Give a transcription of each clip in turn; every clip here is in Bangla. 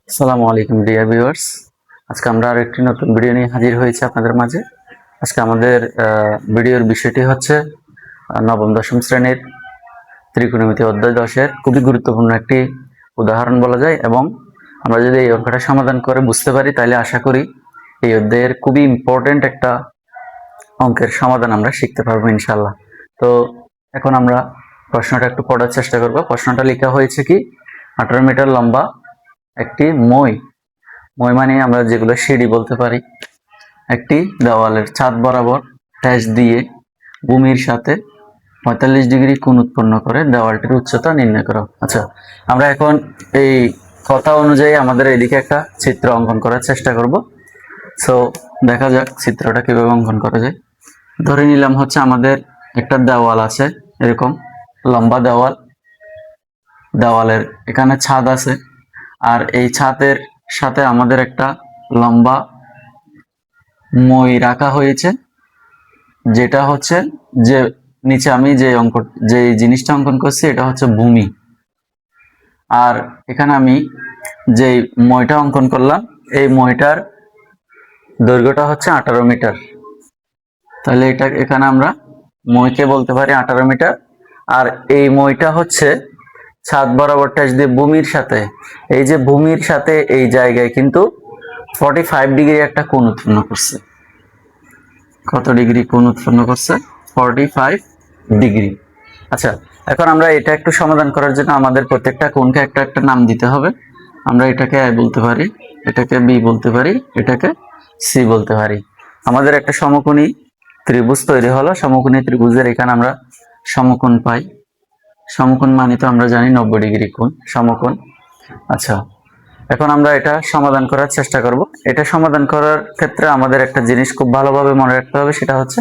আসসালামু আলাইকুম ডিয়ার ভিউয়ার্স। আজকে আমরা আরেকটি নতুন ভিডিও নিয়ে হাজির হয়েছি আপনাদের মাঝে। আজকে আমাদের ভিডিওর বিষয়টি হচ্ছে নবম দশম শ্রেণীর ত্রিকোণমিতি অধ্যায় 10-এর খুবই গুরুত্বপূর্ণ একটি উদাহরণ বলা যায়, এবং আমরা যদি এই অঙ্কটা সমাধান করে বুঝতে পারি তাহলে আশা করি এই অধ্যায়ের খুবই ইম্পর্টেন্ট একটা অঙ্কের সমাধান আমরা শিখতে পারবো ইনশাল্লাহ। তো এখন আমরা প্রশ্নটা একটু পড়ার চেষ্টা করব। প্রশ্নটা লেখা হয়েছে কি, 18 মিটার লম্বা একটি মই মই মানে আমরা যেগুলো সিঁড়ি বলতে পারি, একটি দেওয়ালের ছাদ বরাবর ড্যাশ দিয়ে ভূমির সাথে 45 ডিগ্রি কোণ উৎপন্ন করে দেওয়ালটির উচ্চতা নির্ণয় করো। আচ্ছা, আমরা এখন এই কথা অনুযায়ী আমাদের এদিকে একটা চিত্র অঙ্কন করার চেষ্টা করব। সো দেখা যাক চিত্রটা কিভাবে অঙ্কন করা যায়। ধরে নিলাম হচ্ছে আমাদের একটা দেওয়াল আছে, এরকম লম্বা দেওয়াল, দেওয়ালের এখানে ছাদ আছে, আর এই ছাদের সাথে আমাদের একটা লম্বা মই রাখা হয়েছে, যেটা হচ্ছে যে নিচে আমি যে জিনিসটা অঙ্কন করছি এটা হচ্ছে ভূমি। আর এখানে আমি যে মইটা অঙ্কন করলাম এই মইটার দৈর্ঘ্যটা হচ্ছে 18 মিটার। তাহলে এটা এখানে আমরা মইকে বলতে পারি 18 মিটার। আর এই মইটা হচ্ছে ছাদ বরাবর টাচ দিয়ে ভূমির সাথে, এই যে ভূমির সাথে এই জায়গায় কিন্তু 45 ডিগ্রি একটা কোণ উৎপন্ন করছে। কত ডিগ্রি কোণ উৎপন্ন করছে? 45 ডিগ্রি। আচ্ছা, এখন আমরা এটা একটু সমাধান করার জন্য আমাদের প্রত্যেকটা কোণকে একটা একটা নাম দিতে হবে। আমরা এটাকে আই বলতে পারি, এটাকে বি বলতে পারি, এটাকে সি বলতে পারি। আমাদের একটা সমকোণী ত্রিভুজ তৈরি হলো। সমকোণী ত্রিভুজের এখানে আমরা সমকোণ পাই। সমকোণ মানে তো আমরা জানি 90 ডিগ্রি কোণ সমকোণ। আচ্ছা, এখন আমরা এটা সমাধান করার চেষ্টা করব। এটা সমাধান করার ক্ষেত্রে আমাদের একটা জিনিস খুব ভালোভাবে মনে রাখতে হবে, সেটা হচ্ছে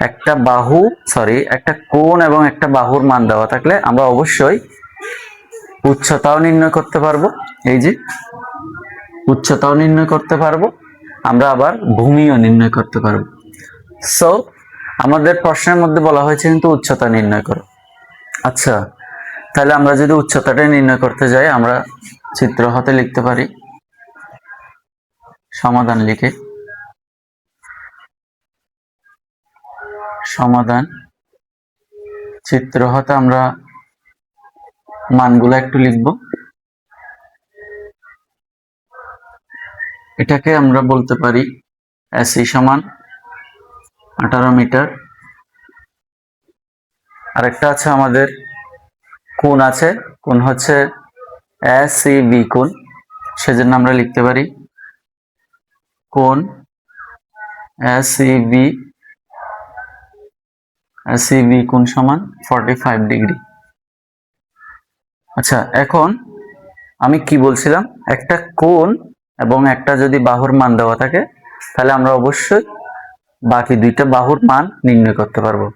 একটা কোণ এবং একটা বাহুর মান দেওয়া থাকলে আমরা অবশ্যই উচ্চতাও নির্ণয় করতে পারবো। এই যে উচ্চতাও নির্ণয় করতে পারবো, আমরা আবার ভূমিও নির্ণয় করতে পারবো। সো আমাদের প্রশ্নের মধ্যে বলা হয়েছে কিন্তু উচ্চতা নির্ণয় করো। আচ্ছা, তাহলে আমরা যদি উচ্চতাটা নির্ণয় করতে যাই, আমরা চিত্র হাতে লিখতে পারি, সমাধান লিখে সমাধান চিত্র হাতে আমরা মানগুলো একটু লিখব। এটাকে আমরা বলতে পারি এসি সমান 18 মিটার। আরেকটা আছে আমাদের কোণ আছে, কোণ হচ্ছে এসিবি কোণ, সেজন্য আমরা লিখতে পারি কোণ এসিবি কোণ সমান 45 ডিগ্রি। আচ্ছা, এখন আমি কি বলছিলাম, একটা কোণ এবং একটা যদি বাহুর মান দেওয়া থাকে তাহলে আমরা অবশ্যই বাকি দুইটা বাহুর মান নির্ণয় করতে পারবো।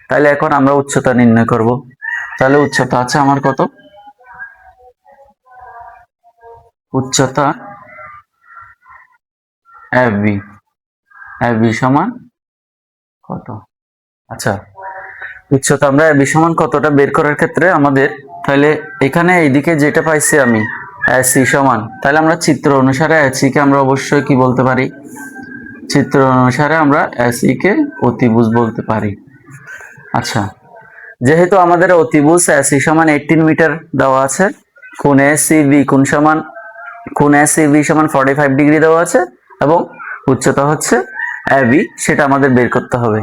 তাহলে এখন আমরা উচ্চতা নির্ণয় করব। তাহলে উচ্চতা আছে আমার কত? উচ্চতা এবি সমান কত? আচ্ছা, উচ্চতা আমরা এবি সমান কতটা বের করার ক্ষেত্রে আমাদের, তাহলে এখানে এইদিকে যেটা পাইছি আমি এসি সমান, তাহলে আমরা চিত্র অনুসারে এসি কে আমরা অবশ্যই কি বলতে পারি? চিত্র অনুসারে আমরা এসি কে অতিভুজ বলতে পারি। আচ্ছা, যেহেতু আমাদের অতিভুজ এসি সমান 18 মিটার দেওয়া আছে, কোণ এসিবি সমান 45 ডিগ্রি দেওয়া আছে, এবং উচ্চতা হচ্ছে এবি, সেটা আমাদের বের করতে হবে।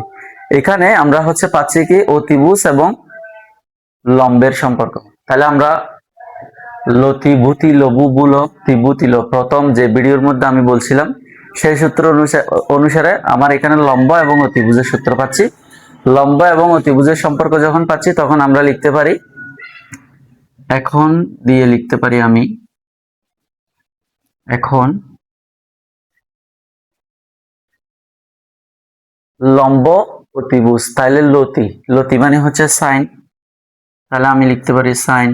এখানে আমরা হচ্ছে পাচ্ছি কি অতিভুজ এবং লম্বের সম্পর্ক। তাহলে আমরা লতিভূতি লবুবুল ত্রিভুতিল প্রথম যে ভিডিওর মধ্যে আমি বলছিলাম সেই সূত্র অনুসারে আমার এখানে লম্ব এবং অতিভুজের সূত্র পাচ্ছি। লম্ব এবং অতিভুজের সম্পর্ক যখন পাচ্ছি তখন আমরা লিখতে পারি, আমি এখন লম্ব অতিভুজ, তাহলে লতি মানে হচ্ছে সাইন, তাহলে আমি লিখতে পারি সাইন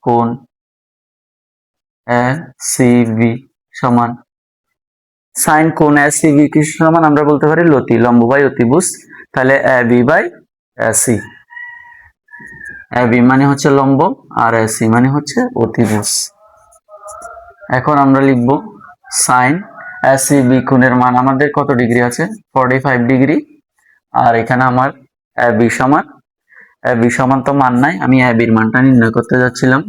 কোণ এ সি বি সমান, সাইন কোণ এ সি বি কি সমান আমরা বলতে পারি লতি, লম্ব বাই অতিভুজ, তাহলে A B by AC. A B মানে হচ্ছে লম্ব আর এসি মানে হচ্ছে অতিভুজ। এখন আমরা লিখব সাইন এসিবি কোণের মান আমাদের কত ডিগ্রি আছে, 45 ডিগ্রি। আর এখানে আমার বি সমান তো মান নাই, আমি বির মানটা নির্ণয় করতে যাচ্ছিলাম।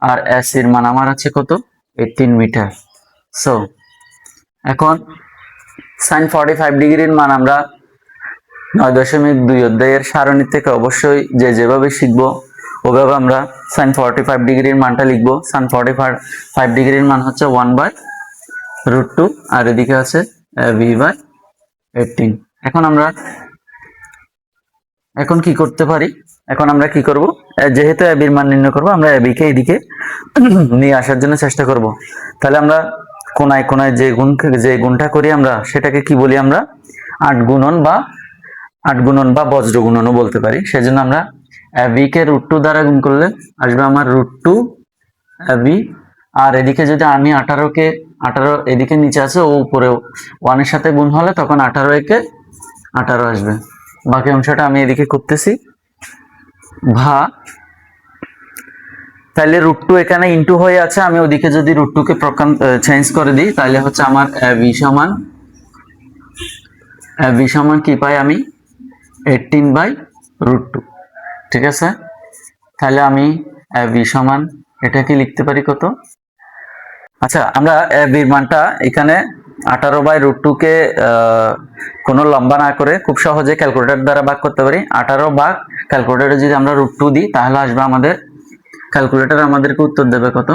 আর এসির মান আমার আছে কত, 18 মিটার। সো এখন সাইন 45 ডিগ্রির মান আমরা 9.2 অধ্যায়ের সারণী থেকে অবশ্যই যেভাবে শিখবো ওভাবে আমরা সাইন 45 ডিগ্রির মানটা লিখবো। সাইন 45 ডিগ্রির মান হচ্ছে 1/√2 আর এদিকে আছে b/18। এখন কি করতে পারি, এখন আমরা কি করব, যেহেতু এর মান নির্ণয় করব আমরা কে এদিকে নিয়ে আসার জন্য চেষ্টা করব। তাহলে আমরা কোনায় কোনায় যে গুণটা করি আমরা সেটাকে কি বলি, আমরা আট গুণন বা বজ্র গুণনও বলতে পারি। সেজন্য আমরা কে √2 দ্বারা গুণ করলে আসবে আমার √2 বি। আর এদিকে যদি আমি 18 এদিকে নিচে আছে ও উপরেও 1 এর সাথে গুণ হলে তখন 18 একে 18 আসবে। বাকি অংশটা আমি এদিকে করতেছি তাহলে √2 এখানে ইনটু হয়ে আছে, আমি ওদিকে যদি √2 কে চেঞ্জ করে দিই তাহলে হচ্ছে আমার বি সমান কি পাই আমি 18/√2। ঠিক আছে, তাহলে আমি বি সমান এটা কি লিখতে পারি কত, আচ্ছা আমরা বির মানটা এখানে 18/√2 কে কোনো লম্বা না করে খুব সহজে ক্যালকুলেটর দ্বারা ভাগ করতে পারি। 18 ভাগ ক্যালকুলেটরে যদি আমরা √2 দিই তাহলে আসবে আমাদের ক্যালকুলেটর আমাদেরকে উত্তর দেবে কত,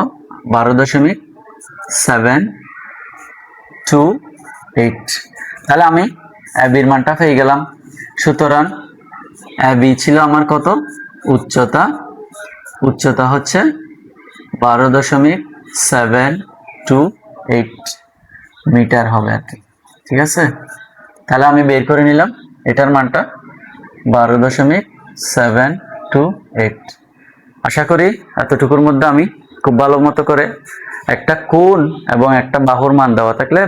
12.728। তাহলে আমি বির মানটা পেয়ে গেলাম। সুতরাং বি ছিল আমার কত, উচ্চতা হচ্ছে 12.728 মিটার হবে আর কি। ঠিক আছে, তাহলে আমি বের করে নিলাম এটার মানটা 12.728। আশা করি এতটুকুর মধ্যে আমি খুব ভালো মতো করে একটা কোণ এবং একটা বাহুর মান দেওয়া থাকলে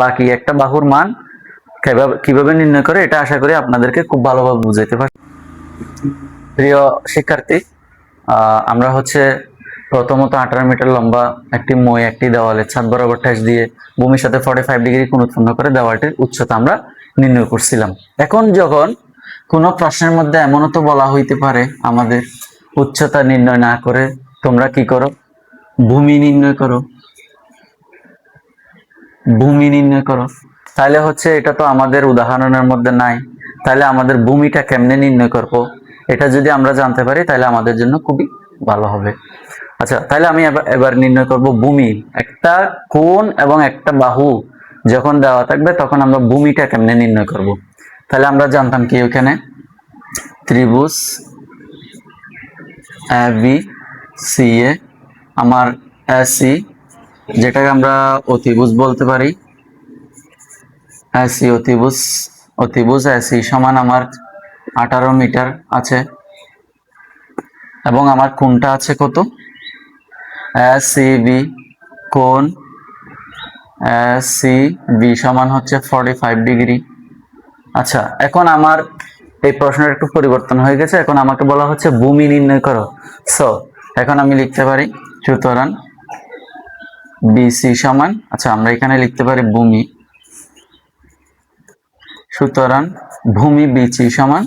বাকি একটা বাহুর মান কিভাবে নির্ণয় করে এটা আশা করি আপনাদেরকে খুব ভালোভাবে বুঝাইতে পারি। প্রিয় শিক্ষার্থী, আমরা হচ্ছে প্রথমত 18 মিটার লম্বা একটি দেওয়ালের ছাদ বরাবর ঠেস দিয়ে ভূমির সাথে 45 ডিগ্রি কোণ উৎপন্ন করে দেওয়ালটির উচ্চতা আমরা নির্ণয় করছিলাম। এখন যখন কোনো প্রশ্নের মধ্যে এমনও তো বলা হইতে পারে আমাদের উচ্চতা নির্ণয় না করে তোমরা কি করো, ভূমি নির্ণয় করো। তাহলে হচ্ছে এটা তো আমাদের উদাহরণের মধ্যে নাই, তাহলে আমাদের ভূমিটা কেমনে নির্ণয় করব এটা যদি আমরা জানতে পারি তাহলে আমাদের জন্য খুবই ভালো হবে। আচ্ছা, তাহলে আমি এবার নির্ণয় করব ভূমি। একটা কোণ এবং একটা বাহু যখন দেওয়া থাকবে তখন আমরা ভূমিটা কেমনে নির্ণয় করব। তাহলে আমরা জানতাম কি ওখানে ত্রিভুজ ABCA, আমার AC যেটাকে আমরা অতিভুজ বলতে পারি, AC অতিভুজ AC সমান আমার 18 মিটার আছে এবং আমার কোণটা আছে কত, ACB কোণ ACB সমান হচ্ছে 45 ডিগ্রি। আচ্ছা, এখন আমার এই প্রশ্নের একটু পরিবর্তন হয়ে গেছে, এখন আমাকে বলা হচ্ছে ভূমি নির্ণয় করো। সো এখন আমি লিখতে পারি সুতরাং বিসি সমান, আচ্ছা আমরা এখানে লিখতে পারি ভূমি, সুতরাং ভূমি বিসি সমান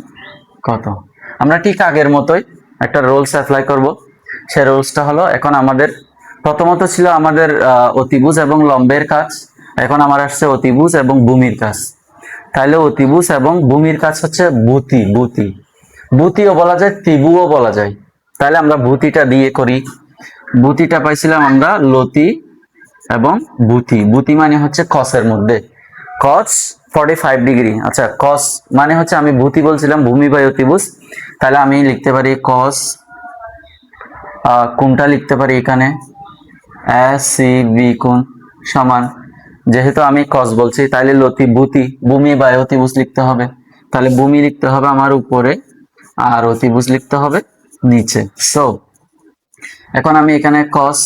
কত। আমরা ঠিক আগের মতোই একটা রুলস অ্যাপ্লাই করব। সেই রুলসটা হলো, এখন আমাদের প্রথমত ছিল আমাদের অতিভুজ এবং লম্বের কাজ, এখন আমার আসছে অতিভুজ এবং ভূমির কাজ। তাহলে অতিভুজ এবং ভূমির কাজ হচ্ছে ভূতিও বলা যায়, ত্রিভুও বলা যায়। তাহলে আমরা ভূতিটা দিয়ে করি। ভূতিটা পাইছিলাম আমরা লতি এবং ভূতি মানে হচ্ছে কসের মধ্যে কস 45 ডিগ্রি। আচ্ছা, কস মানে হচ্ছে আমি ভূতি বলছিলাম, ভূমি বাই অতিভুজ। তাহলে আমি লিখতে পারি কস, কোণটা লিখতে পারি এখানে ACB কোণ সমান, যেহেতু আমি কস বলছি তাহলে ভূমি বাই অতিভুজ লিখতে হবে। তাহলে ভূমি লিখতে হবে আমার উপরে আর অতিভুজ লিখতে হবে নিচে। সো এখন আমি এখানে cos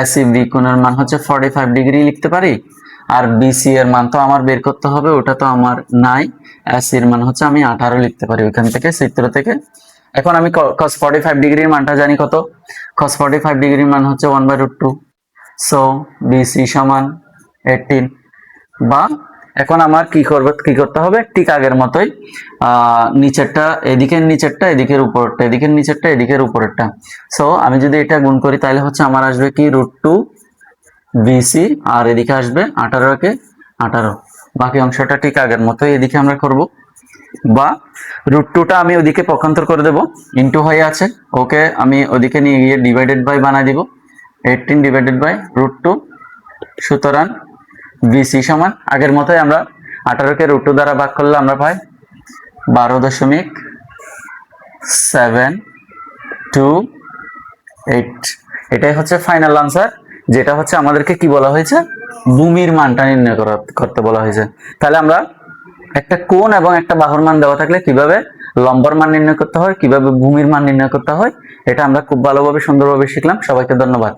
ACB কোণের মান হচ্ছে 45 ডিগ্রি লিখতে পারি, আর BC এর মান তো আমার বের করতে হবে, ওটা তো আমার নাই। AC এর মান হচ্ছে আমি 18 লিখতে পারি ওইখান থেকে, সূত্র থেকে। এখন আমি cos 45 ডিগ্রির মানটা জানি কত, cos 45 ডিগ্রির মান হচ্ছে 1/√2। সো বিসি সমান 18, বা এখন আমার কি করতে হবে, ঠিক আগের মতোই নিচেরটা এদিকের নিচেরটা এদিকের উপরেরটা, এদিকের নিচেরটা এদিকের উপরেরটা। সো আমি যদি এটা গুণ করি তাহলে হচ্ছে আমার আসবে কি √2 বিসি, আর এদিকে আসবে 18কে 18, বাকি অংশটা ঠিক আগের মতোই এদিকে আমরা করব। বা √2টা আমি ওদিকে পক্ষান্তর করে দেব, ইনটু হয়ে আছে, ওকে আমি ওদিকে নিয়ে গিয়ে ডিভাইডেড বাই বানাই দিব, 18 ডিভাইডেড বাই √2। সুতরাং বিসি সমান আগের মতোই আমরা 18কে √2 দ্বারা ভাগ করলে আমরা পাই 12.728। এটাই হচ্ছে ফাইনাল আনসার, যেটা হচ্ছে আমাদেরকে কি বলা হয়েছে, ভূমির মানটা নির্ণয় করতে বলা হয়েছে। তাহলে আমরা একটা কোণ এবং একটা বাহুর মান দেওয়া থাকলে কিভাবে লম্বর মান নির্ণয় করতে হয়, কিভাবে ভূমির মান নির্ণয় করতে হয়, এটা আমরা খুব ভালোভাবে সুন্দরভাবে শিখলাম। সবাইকে ধন্যবাদ।